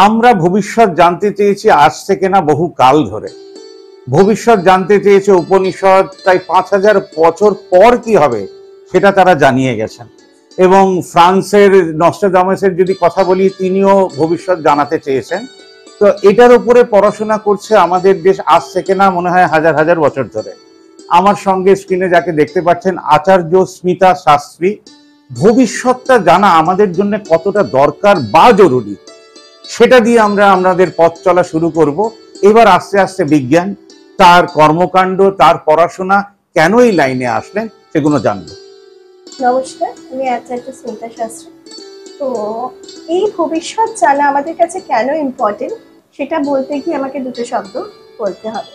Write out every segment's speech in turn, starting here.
আমরা ভবিষ্যৎ জানতে চেয়েছি আজ থেকে না, বহু কাল ধরে ভবিষ্যৎ জানতে চেয়েছে উপনিষদ। তাই 5000 বছর পর কি হবে সেটা তারা জানিয়ে গেছেন। এবং ফ্রান্সের নস্ট্রাডামাসের যদি কথা বলি, তিনিও ভবিষ্যৎ জানাতে চেয়েছেন। তো এটার উপরে পড়াশোনা করছে আমাদের দেশ আজ থেকে না, মনে হয় হাজার হাজার বছর ধরে। আমার সঙ্গে স্ক্রিনে যাকে দেখতে পাচ্ছেন, আচার্য স্মিতা শাস্ত্রী। ভবিষ্যৎটা জানা আমাদের জন্য কতটা দরকার বা জরুরি, সেটা দিয়ে আমরা আমাদের পথ চলা শুরু করব। এবার আস্তে আস্তে বিজ্ঞান, তার কর্মকাণ্ড, তার পড়াশোনা, কেন এই লাইনে আসলেন সেগুলো জানবো। নমস্কার, আমি আচার্য স্মিতা শাস্ত্রী। তো এই ভবিষ্যৎ জানা আমাদের কাছে কেন ইম্পর্টেন্ট সেটা বলতে গিয়ে আমাকে দুটো শব্দ বলতে হবে।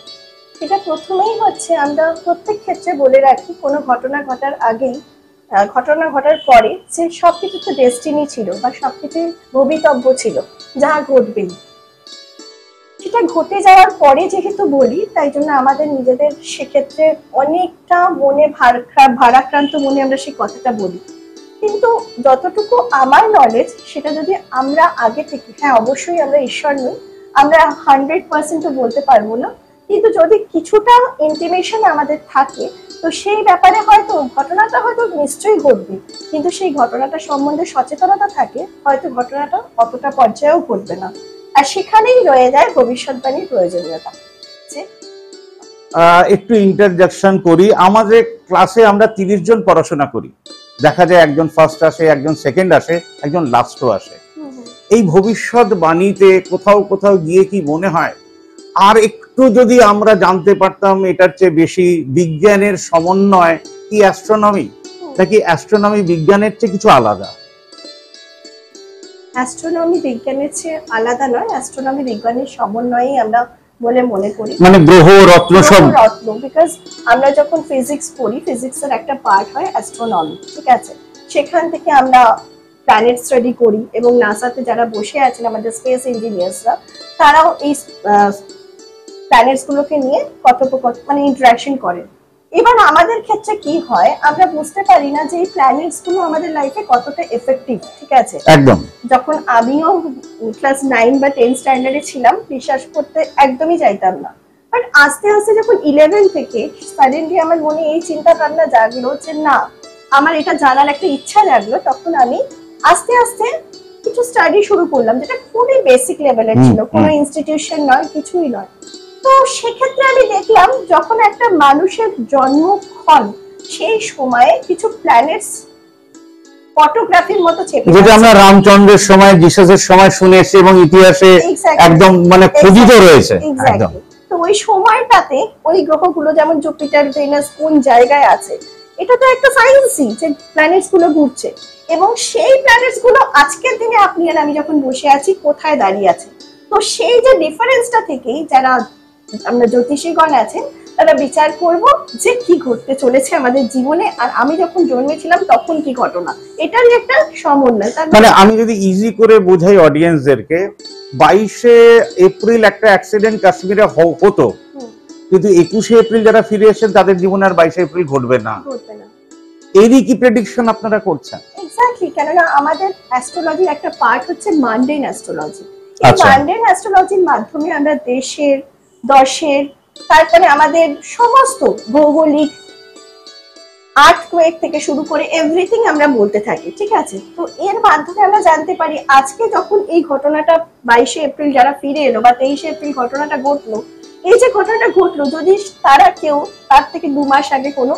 সেটা প্রথমেই হচ্ছে, আমরা প্রত্যেক ক্ষেত্রে বলে রাখি কোনো ঘটনা ঘটার আগেই, ঘটনা ঘটার পরে, যে সবকিছু তো ডেস্টিনি ছিল বা সবকিছু ভবিতব্য ছিল, যা ঘটবেই। সেটা ঘটে যাওয়ার পরে যেহেতু বলি, তাই জন্য আমাদের নিজেদের সেক্ষেত্রে অনেকটা মনে ভারাক্রান্ত মনে আমরা সেই কথাটা বলি। কিন্তু যতটুকু আমার নলেজ, সেটা যদি আমরা আগে থেকে, হ্যাঁ অবশ্যই আমরা ঈশ্বর নই, আমরা 100% বলতে পারবো না, কিন্তু যদি কিছুটা ইন্টিমেশন আমাদের থাকে, তো সেই ব্যাপারে হয়তো ঘটনাটা হয়তো নিশ্চয়ই ঘটবে, কিন্তু সেই ঘটনাটা সম্বন্ধে সচেতনতা থাকে, হয়তো ঘটনাটা অতটা পর্যায়েও ঘটবে না। আর সেখানেই রয়ে যায় ভবিষ্যৎবাণীর প্রয়োজনীয়তা। একটু ইন্টারজাকশন করি। আমাদের ক্লাসে আমরা 30 জন পড়াশোনা করি। দেখা যায় একজন ফার্স্ট আসে, একজন সেকেন্ড আসে, একজন লাস্টও আসে। এই ভবিষ্যৎবাণীতে কোথাও কোথাও গিয়ে কি মনে হয় আর একটু যদি আমরা জানতে পারতাম এটার চেয়ে বেশি, বিজ্ঞানের সমন্বয় কি অ্যাস্ট্রোনমি, নাকি অ্যাস্ট্রোনমি বিজ্ঞানের চেয়ে কিছু আলাদা? অ্যাস্ট্রোনমি বিজ্ঞানের চেয়ে আলাদা নয়, অ্যাস্ট্রোনমি বিজ্ঞানের সমন্বয়েই আমরা বলে মনে করি। মানে গ্রহ রত্ন সব রত্ন, বিকজ আমরা যখন ফিজিক্স পড়ি, ফিজিক্সের একটা পার্ট হয় অ্যাস্ট্রোনমি, ঠিক আছে? সেখান থেকে আমরা প্ল্যানেট স্টাডি করি, এবং নাসাতে যারা বসে আছেন আমাদের স্পেস ইঞ্জিনিয়ার্সরা, তারাও এই প্ল্যানেটস গুলোকে নিয়ে কথোপকথন মানে ইন্টারাকশন করেন। এবার আমাদের ক্ষেত্রে কি হয়, আমরা বুঝতে পারি না যে এই প্ল্যানেটস গুলো আমাদের লাইফে কতটা এফেক্টিভ, ঠিক আছে? একদম। যখন আমিও ক্লাস 9 বা 10 স্ট্যান্ডার্ডে ছিলাম, বিশ্বাস করতে একদমই চাইতাম না, বাট আস্তে আস্তে যখন 11 থেকে সাডেনলি আমার মনে এই চিন্তা ভাবনা জাগলো যে না, আমার এটা জানার একটা ইচ্ছা জাগলো, তখন আমি আস্তে আস্তে কিছু স্টাডি শুরু করলাম, যেটা খুবই বেসিক লেভেলের ছিল, কোনো ইনস্টিটিউশন নয়, কিছুই নয়। তো সেক্ষেত্রে আমি দেখলাম, যখন একটা মানুষের জন্মক্ষণ, সেই সময়ে কিছু প্ল্যানেটস ফটোগ্রাফির মতো চেপে, যেটা আমরা রামচন্দ্রের সময়, জিসাসের সময় শুনেছি এবং ইতিহাসে একদম মানে খোদিত রয়েছে একদম। তো ওই সময়টাতে ওই গ্রহগুলো যেমন জুপিটার, ভেনাস কোন জায়গায় আছে, এটা তো একটা সায়েন্সই যে প্ল্যানেটস গুলো ঘুরছে, এবং সেই প্ল্যানেটস গুলো আজকের দিনে আপনি আর আমি যখন বসে আছি কোথায় দাঁড়িয়ে আছে। তো সেই যে ডিফারেন্সটা থেকেই যারা আমরা জ্যোতিষীগণ আছেন, তারা বিচার করব যে কি ঘটতে চলেছে আমাদের জীবনে, আর আমি যখন জন্মেছিলাম তখন কি ঘটনা, এটারই একটা সমন্বয়। মানে আমি যদি ইজি করে বোঝাই অডিয়েন্সদেরকে, 22শে এপ্রিল একটা অ্যাক্সিডেন্ট কাশ্মীরে হতো, কিন্তু 21শে এপ্রিল যারা ফিরে এসেছেন তাদের জীবনে আর 22শে এপ্রিল ঘটবে না। এরই কি প্রেডিকশন আপনারা করছেন? এক্স্যাক্টলি, কেননা আমাদের অ্যাস্ট্রোলজির একটা পার্ট হচ্ছে মানডেন অ্যাস্ট্রোলজি। এই মানডেন অ্যাস্ট্রোলজির মাধ্যমে আমরা দেশের, দশের, তারপরে আমাদের সমস্ত ভৌগোলিক আর্থকোয়েক থেকে শুরু করে এভরিথিং আমরা বলতে থাকি, ঠিক আছে? তো এর মাধ্যমে আমরা জানতে পারি আজকে যখন এই ঘটনাটা 22শে এপ্রিল যারা ফিরে এলো বা 23শে এপ্রিল ঘটনাটা ঘটলো, এই যে ঘটনাটা ঘটলো, যদি তারা কেউ তার থেকে 2 মাস আগে কোনো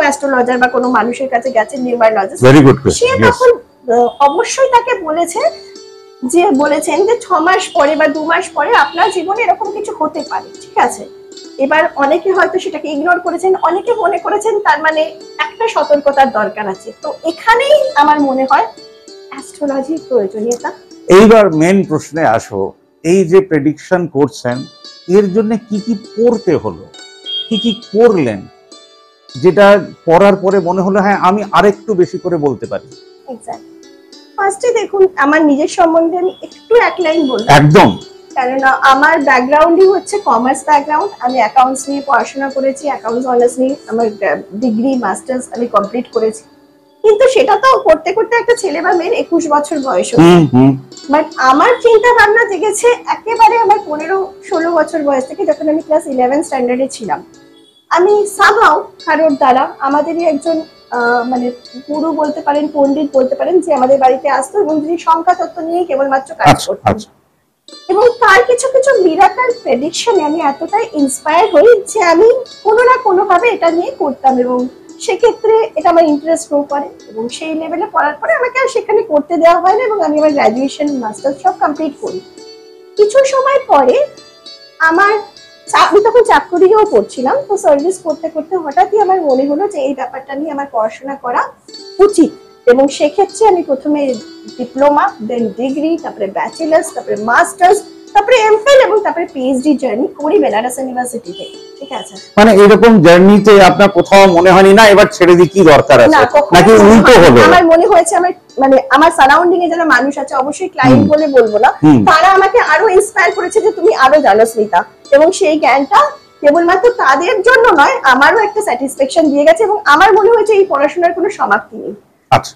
অ্যাস্ট্রোলজার বা কোনো মানুষের কাছে গেছে, নিউমারোলজিস্ট, সে তখন অবশ্যই তাকে বলেছেন যে 6 মাস পরে বা 2 মাস পরে আপনার জীবনে এরকম কিছু হতে পারে, ঠিক আছে? এবার অনেকে হয়তো সেটাকে ইগনোর করেছেন, অনেকে মনে করেছেন তার মানে একটা সতর্কতার দরকার আছে। তো এখানেই আমার মনে হয় অ্যাস্ট্রোলজির প্রয়োজনীয়তা। এইবার মেন প্রশ্নে আসো, এই যে প্রেডিকশন করছেন, এর জন্য কি কি পড়তে হলো, কি কি করলেন, যেটা পড়ার পরে মনে হলো হ্যাঁ আমি আরেকটু বেশি করে বলতে পারি? এক্স্যাক্টলি, ফার্স্টে দেখুন, আমার নিজের সম্বন্ধে আমি একটু এক লাইন বলবো। একদম। কেননা আমার ব্যাকগ্রাউন্ডই হচ্ছে কমার্স ব্যাকগ্রাউন্ড, আমি অ্যাকাউন্টস নিয়ে পড়াশোনা করেছি, অ্যাকাউন্টস অনার্স নিয়ে আমার ডিগ্রি মাস্টার্স আমি কমপ্লিট করেছি। কিন্তু সেটা তো করতে করতে একটা ছেলে বা মেয়ের 21 বছর বয়স হচ্ছে। বাট আমার চিন্তা ভাবনা জেগেছে একেবারে আমার 15-16 বছর বয়স থেকে, যখন আমি ক্লাস 11 স্ট্যান্ডার্ডে ছিলাম। আমি সামহাও কারোর দ্বারা, আমাদেরই একজন মানে গুরু বলতে পারেন, পণ্ডিত বলতে পারেন, যে আমাদের বাড়িতে আসতো এবং যিনি সংখ্যা তত্ত্ব নিয়ে কেবলমাত্র কাজ করতেন। এবং তার কিছু কিছু মিরাকল প্রেডিকশনে আমি এতটাই ইন্সপায়ার হই যে আমি কোনো না কোনো ভাবে এটা নিয়ে করতাম, এবং সেক্ষেত্রে এটা আমার ইন্টারেস্ট গ্রো করে, এবং সেই লেভেলে পড়ার পরে আমাকে আর সেখানে করতে দেওয়া হয় না, এবং আমি আমার গ্র্যাজুয়েশন মাস্টার্স সব কমপ্লিট করি। কিছু সময় পরে আমি তখন চাকরিও করছিলাম, তো সার্ভিস করতে করতে হঠাৎই আমার মনে হলো যে এই ব্যাপারটা নিয়ে আমার পড়াশোনা করা উচিত, এবং সেক্ষেত্রে আমি প্রথমে ডিপ্লোমা, দেন ডিগ্রি, তারপরে ব্যাচেলার্স, তারপরে মাস্টার্স, তারপরে এমফিল এবং তারপরে পিএইচডি জার্নি করি বেনারস ইউনিভার্সিটি থেকে। ঠিক আছে, মানে এরকম জার্নিতে আপনার কোথাও মনে হয়নি না এবার ছেড়ে দিই, কি দরকার আছে, নাকি উল্টো হলো? আমার মনে হয়েছে আমার সারাউন্ডিং এ যারা মানুষ আছে, অবশ্যই ক্লায়েন্ট বলে বলবো না, তারা আমাকে আরো ইন্সপায়ার করেছে যে তুমি আরো জানো স্মিতা, এবং সেই জ্ঞানটা কেবলমাত্র তাদের জন্য নয়, আমারও একটা স্যাটিসফ্যাকশন দিয়ে গেছে, এবং আমার মনে হয়েছে এই পড়াশোনার কোনো সমাপ্তি নেই। আচ্ছা,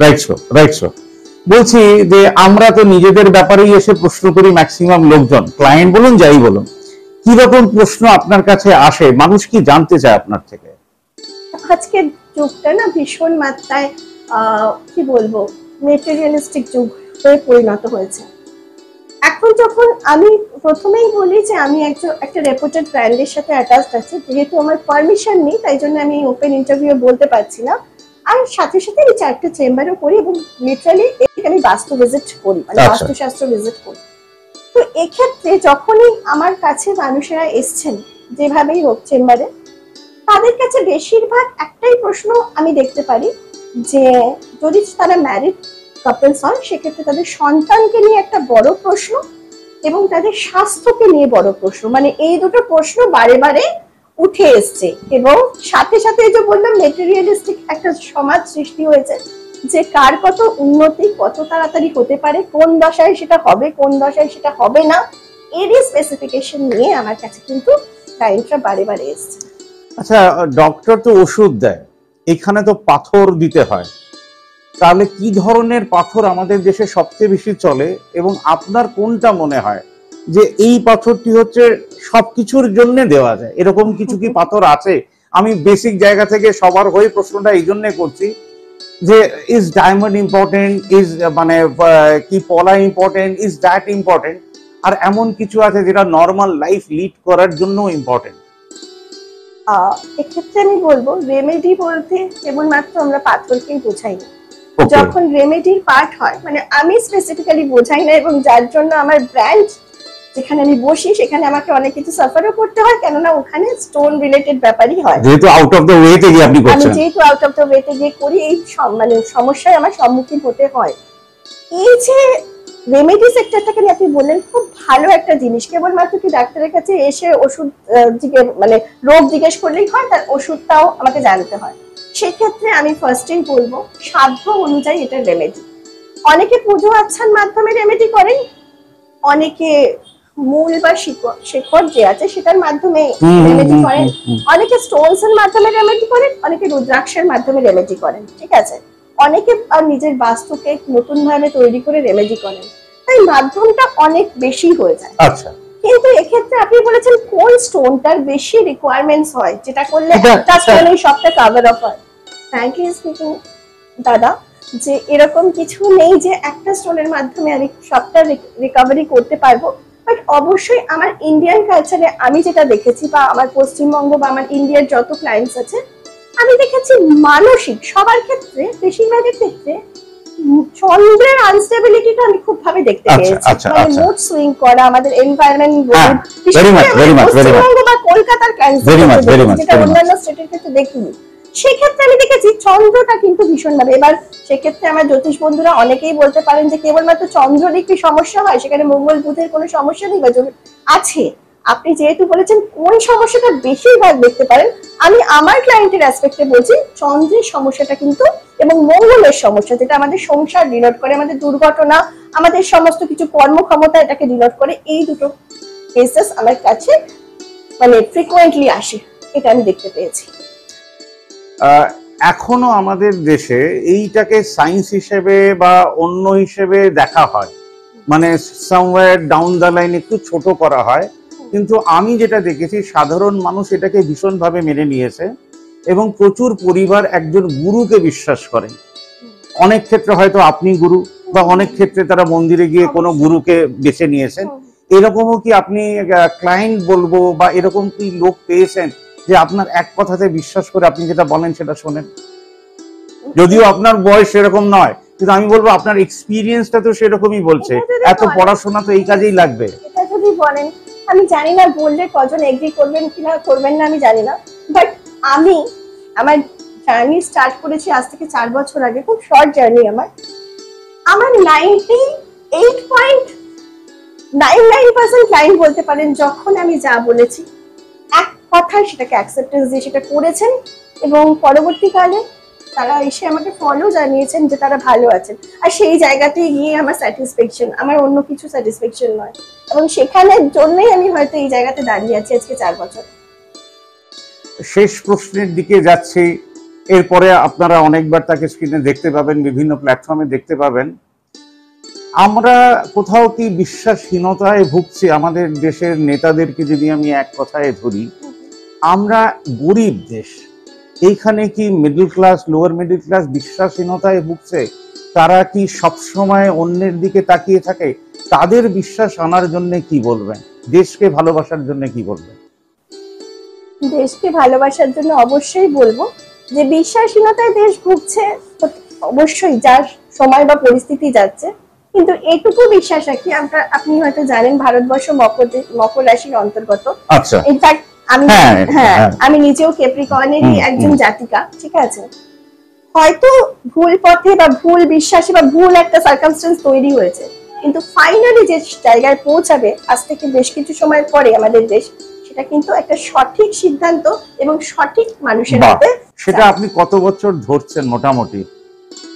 রাইট। বলছি যে আমরা তো নিজেদের ব্যাপারেই এসে প্রশ্ন করি, ম্যাক্সিমাম লোকজন, ক্লায়েন্ট বলুন যাই বলুন, কি রকম প্রশ্ন আপনার কাছে আসে, মানুষ কি জানতে চায় আপনার থেকে? আজকের যুগটা না ভীষণ মাত্রায় কি বলবো, মেটেরিয়ালিস্টিক যুগ হয়ে পরিণত হয়েছে। এখন যখন আমি প্রথমেই বলি যে আমি একটা রেপুটেড ব্র্যান্ডের সাথে অ্যাটাচড আছি, যেহেতু আমার পারমিশন নেই তাই জন্য আমি ওপেন ইন্টারভিউ বলতে পারছি না, আর সাথে সাথে আমি 4টে চেম্বারও করি, এবং লিটারালি আমি বাস্তু ভিজিট করি, মানে বাস্তুশাস্ত্র ভিজিট করি। তো এক্ষেত্রে যখনই আমার কাছে মানুষেরা এসছেন যেভাবেই হোক চেম্বারে, তাদের কাছে বেশিরভাগ একটাই প্রশ্ন আমি দেখতে পারি, যে যদি তারা ম্যারিড কাপলস হন সেক্ষেত্রে তাদের সন্তানকে নিয়ে একটা বড় প্রশ্ন, এবং তাদের স্বাস্থ্যকে নিয়ে বড় প্রশ্ন, মানে এই দুটো প্রশ্ন বারে বারে উঠে এসছে। এবং সাথে সাথে যে বললাম মেটেরিয়ালিস্টিক একটা সমাজ সৃষ্টি হয়েছে, যে কার কত উন্নতি কত তাড়াতাড়ি হতে পারে, কোন দশায় সেটা হবে, কোন দশায় সেটা হবে না, এরই স্পেসিফিকেশন নিয়ে আমার কাছে কিন্তু ক্লায়েন্টরা বারে বারে এসছে। আচ্ছা, ডক্টর তো ওষুধ দেয়, এখানে তো পাথর দিতে হয়, তাহলে কি ধরনের পাথর আমাদের দেশে সবচেয়ে বেশি চলে, এবং আপনার কোনটা মনে হয় যে এই পাথরটি হচ্ছে সবকিছুর জন্য দেওয়া যায়, এরকম কিছু কি পাথর আছে? আমি বেসিক জায়গা থেকে সবার হয়ে প্রশ্নটা এই জন্য করছি যে ইজ ডায়মন্ড ইম্পর্টেন্ট, ইজ মানে কি পলা ইম্পর্টেন্ট, ইজ দ্যাট ইম্পর্টেন্ট, আর এমন কিছু আছে যেটা নর্মাল লাইফ লিড করার জন্য ইম্পর্টেন্ট? এক্ষেত্রে আমি বলবো রেমেডি বলতে কেবলমাত্র আমরা পাথরকেই বোঝাই না, যখন রেমেডির পার্ট হয়, মানে আমি স্পেসিফিক্যালি বোঝাই না, এবং যার জন্য আমার ব্র্যান্ড যেখানে আমি বসি সেখানে আমাকে অনেক কিছু সাফারও করতে হয়, কেননা ওখানে স্টোন রিলেটেড ব্যাপারই হয়, যেহেতু আউট অফ দ্য ওয়েতে গিয়ে আপনি করছেন। আমি যেহেতু আউট অফ দ্য ওয়েতে গিয়ে করি, এই মানে সমস্যায় আমার সম্মুখীন হতে হয়। এই যে রেমেডি সেক্টরটাকে নিয়ে আপনি বললেন, খুব ভালো একটা জিনিস, কেবলমাত্র কি ডাক্তারের কাছে এসে ওষুধ মানে রোগ জিজ্ঞেস করলেই হয়, তার ওষুধটাও আমাকে জানতে হয়। সেক্ষেত্রে আমি ফার্স্টেই বলবো সাধ্য অনুযায়ী এটা রেমেডি। অনেকে পুজো আচ্ছার মাধ্যমে রেমেডি করেন, অনেকে মূল বা শেকড় যে আছে সেটার মাধ্যমে রেমেডি করেন, অনেকে স্টোনস এর মাধ্যমে রেমেডি করেন, অনেকে রুদ্রাক্ষের মাধ্যমে রেমেডি করেন। ঠিক আছে, অনেকে নিজের বাস্তুকে নতুন ভাবে তৈরি করে রেমেডি করেন, তাই মাধ্যমটা অনেক বেশি হয়ে যায়। আচ্ছা, কিন্তু এক্ষেত্রে আপনি বলেছেন কোন স্টোনটার বেশি রিকোয়ারমেন্টস হয়, যেটা করলে একটা স্টোনেই সবটা কভার আপ হয়। ফ্র্যাঙ্কলি স্পিকিং দাদা, যে এরকম কিছু নেই যে একটা স্টোনের মাধ্যমে আমি সবটা রিকভারি করতে পারবো, বাট অবশ্যই আমার ইন্ডিয়ান কালচারে আমি যেটা দেখেছি, বা আমার পশ্চিমবঙ্গ বা আমার ইন্ডিয়ার যত ক্লায়েন্টস আছে, আমি দেখেছি মানসিক সবার ক্ষেত্রে, বেশিরভাগের ক্ষেত্রে চন্দ্রের আনস্টেবিলিটিটা আমি খুব ভাবে দেখতে পেয়েছি, মানে মুড সুইং করা, আমাদের এনভায়রনমেন্ট পশ্চিমবঙ্গ বা কলকাতার ক্যান্সার যেটা অন্যান্য স্টেটের ক্ষেত্রে দেখিনি, সেক্ষেত্রে আমি দেখেছি চন্দ্রটা কিন্তু ভীষণ ভাবে। এবার সেক্ষেত্রে আমার জ্যোতিষ বন্ধুরা অনেকেই বলতে পারেন যে কেবলমাত্র চন্দ্রেরই কি সমস্যা হয়, সেখানে মঙ্গল বুধের কোনো সমস্যা নেই বা আছে। আপনি যেহেতু বলেছেন কোন সমস্যাটা বেশিরভাগ দেখতে পারেন, আমি আমার ক্লায়েন্টের অ্যাসপেক্টে বলছি চন্দ্রের সমস্যাটা কিন্তু, এবং মঙ্গলের সমস্যা যেটা আমাদের সংসার ডিনোট করে, আমাদের দুর্ঘটনা, আমাদের সমস্ত কিছু কর্মক্ষমতা এটাকে ডিনোট করে, এই দুটো কেসেস আমার কাছে মানে ফ্রিকোয়েন্টলি আসে, এটা আমি দেখতে পেয়েছি। এখনো আমাদের দেশে এইটাকে সায়েন্স হিসেবে বা অন্য হিসেবে দেখা হয়, মানে সামওয়্যার ডাউন দ্য লাইন একটু ছোট করা হয়। কিন্তু আমি যেটা দেখেছি সাধারণ মানুষ এটাকে ভীষণভাবে মেনে নিয়েছে এবং প্রচুর পরিবার একজন গুরুকে বিশ্বাস করেন। অনেক ক্ষেত্রে হয়তো আপনি গুরু, বা অনেক ক্ষেত্রে তারা মন্দিরে গিয়ে কোনো গুরুকে বেছে নিয়েছেন। এরকমও কি আপনি ক্লায়েন্ট বলবো বা এরকম কি লোক পেয়েছেন যে আপনার এক কথাতে বিশ্বাস করে আপনি যেটা বলেন সেটা শোনেন? যদিও আপনার বয়স সেরকম নয়, কিন্তু আমি বলবো আপনার এক্সপিরিয়েন্সটা তো সেরকমই বলছে। এত পড়াশোনা তো এই কাজেই লাগবে। এটা যদি বলেন, আমি জানি না বললে কজন এগ্রি করবেন কিনা করবেন না আমি জানি না, বাট আমি আমার জার্নি স্টার্ট করেছি আজ থেকে 4 বছর আগে। খুব শর্ট জার্নি আমার 98.99% ক্লায়েন্ট বলতে পারেন যখন আমি যা বলেছি এক কথায় সেটাকে অ্যাকসেপ্টেন্স দিয়ে সেটা করেছেন, এবং পরবর্তীকালে তারা এসে আমাকে ফলো জানিয়েছেন যে তারা ভালো আছেন। আর সেই জায়গাতে গিয়ে আমার স্যাটিসফ্যাকশন, আমার অন্য কিছু স্যাটিসফ্যাকশন নয়, এবং সেখানের জন্যই আমি হয়তো এই জায়গাতে দাঁড়িয়ে আছি আজকে 4 বছর। শেষ প্রশ্নের দিকে যাচ্ছি, এরপরে আপনারা অনেকবার তাকে স্ক্রিনে দেখতে পাবেন, বিভিন্ন প্ল্যাটফর্মে দেখতে পাবেন। আমরা কোথাও কি বিশ্বাসহীনতায় ভুগছি? আমাদের দেশের নেতাদেরকে যদি আমি এক কথায় ধরি, আমরা গরিব দেশ, এইখানে কি middle class, lower middle class বিশ্বাসহীনতায় ভুগছে? তারা কি সবসময় অন্যের দিকে তাকিয়ে থাকে? তাদের বিশ্বাস আনার জন্য কি বলবেন? দেশকে ভালোবাসার জন্য কি বলবেন? দেশকে ভালোবাসার জন্য অবশ্যই বলবো যে বিশ্বাসহীনতায় দেশ ভুগছে অবশ্যই, যার সময় বা পরিস্থিতি যাচ্ছে, কিন্তু এটুকু বিশ্বাস রাখি আপনি হয়তো জানেন ভারতবর্ষ মকর রাশির অন্তর্গত। আচ্ছা, ইনফ্যাক্ট আমি নিজেও ক্যাপ্রিকর্নেরই একজন জাতিকা, ঠিক আছে। হয়তো ভুল পথে বা ভুল বিশ্বাসে বা ভুল একটা সার্কামস্টেন্স তৈরি হয়েছে, কিন্তু ফাইনালি যে জায়গায় পৌঁছাবে আজ থেকে বেশ কিছু সময় পরে আমাদের দেশ, সেটা কিন্তু একটা সঠিক সিদ্ধান্ত এবং সঠিক মানুষের হাতে। সেটা আপনি কত বছর ধরছেন মোটামুটি?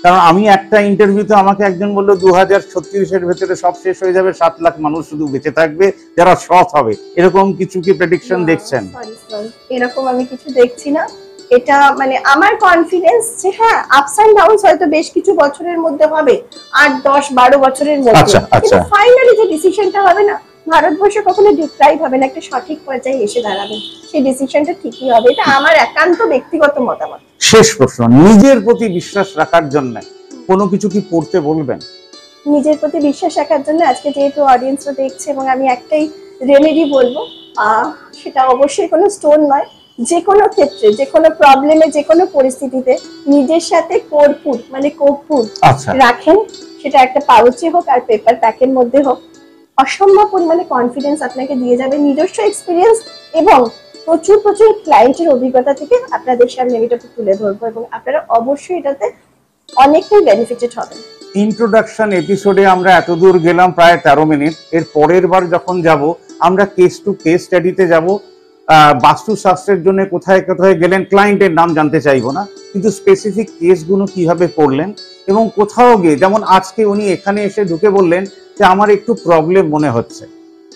কারণ আমি একটা ইন্টারভিউতে আমাকে একজন বললো 2036-এর ভেতরে সব শেষ হয়ে যাবে, 7 লাখ মানুষ শুধু বেঁচে থাকবে যারা সৎ হবে। এরকম কিছু কি প্রেডিকশন দেখছেন? এরকম আমি কিছু দেখছি না। এটা মানে আমার কনফিডেন্স যে হ্যাঁ, আপস এন্ড ডাউনস হয়তো বেশ কিছু বছরের মধ্যে হবে, 8, 10, 12 বছরের মধ্যে, কিন্তু ফাইনালি যে ডিসিশনটা হবে না, ভারতবর্ষ কখনো ডিপ্রাইভ হবে না, একটা সঠিক পর্যায়ে এসে দাঁড়াবে, সেই ডিসিশনটা ঠিকই হবে। এটা আমার একান্ত ব্যক্তিগত মতামত। শেষ প্রশ্ন, নিজের প্রতি বিশ্বাস রাখার জন্য কোনো কিছু কি পড়তে বলবেন? নিজের প্রতি বিশ্বাস রাখার জন্য আজকে যেহেতু অডিয়েন্সরা দেখছে, এবং আমি একটাই রেমেডি বলবো, সেটা অবশ্যই কোনো স্টোন নয়, যে কোনো ক্ষেত্রে, যে কোনো প্রবলেমে, যে কোনো পরিস্থিতিতে নিজের সাথে কর্পূর মানে কর্পূর রাখেন, সেটা একটা পাউচে হোক আর পেপার প্যাকের মধ্যে হোক, অসম্ভব পরিমাণে কনফিডেন্স আপনাকে দিয়ে যাবে। নিজস্ব এক্সপিরিয়েন্স এবং প্রচুর প্রচুর ক্লায়েন্টের অভিজ্ঞতা থেকে আপনাদের সামনে এটা তুলে ধরবো, এবং আপনারা অবশ্যই এটাতে অনেকটাই বেনিফিটেড হবেন। ইন্ট্রোডাকশন এপিসোডে আমরা এতদূর গেলাম, প্রায় 13 মিনিট। এর পরের বার যখন যাব আমরা কেস টু কেস স্টাডিতে যাব। বাস্তুশাস্ত্রের জন্য কোথায় কোথায় গেলেন, ক্লায়েন্টের নাম জানতে চাইবো না, কিন্তু স্পেসিফিক কেসগুলো কিভাবে পড়লেন, এবং কোথাও গিয়ে যেমন আজকে উনি এখানে এসে ঢুকে বললেন যে আমার একটু প্রবলেম মনে হচ্ছে,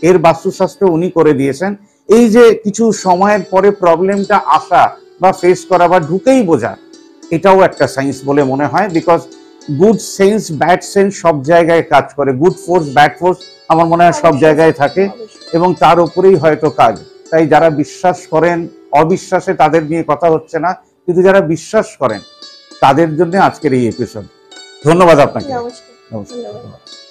এর বাস্তুশাস্ত্র উনি করে দিয়েছেন। এই যে কিছু সময়ের পরে প্রবলেমটা আসা বা ফেস করা বা ঢুকেই বোঝা, এটাও একটা সায়েন্স বলে মনে হয়। Because good sense bad sense সব জায়গায় কাজ করে, গুড ফোর্স ব্যাড ফোর্স আমার মনে হয় সব জায়গায় থাকে, এবং তার উপরেই হয়তো কাজ। তাই যারা বিশ্বাস করেন, অবিশ্বাসে তাদের নিয়ে কথা হচ্ছে না, কিন্তু যারা বিশ্বাস করেন তাদের জন্য আজকের এই এপিসোড। ধন্যবাদ আপনাকে। নমস্কার।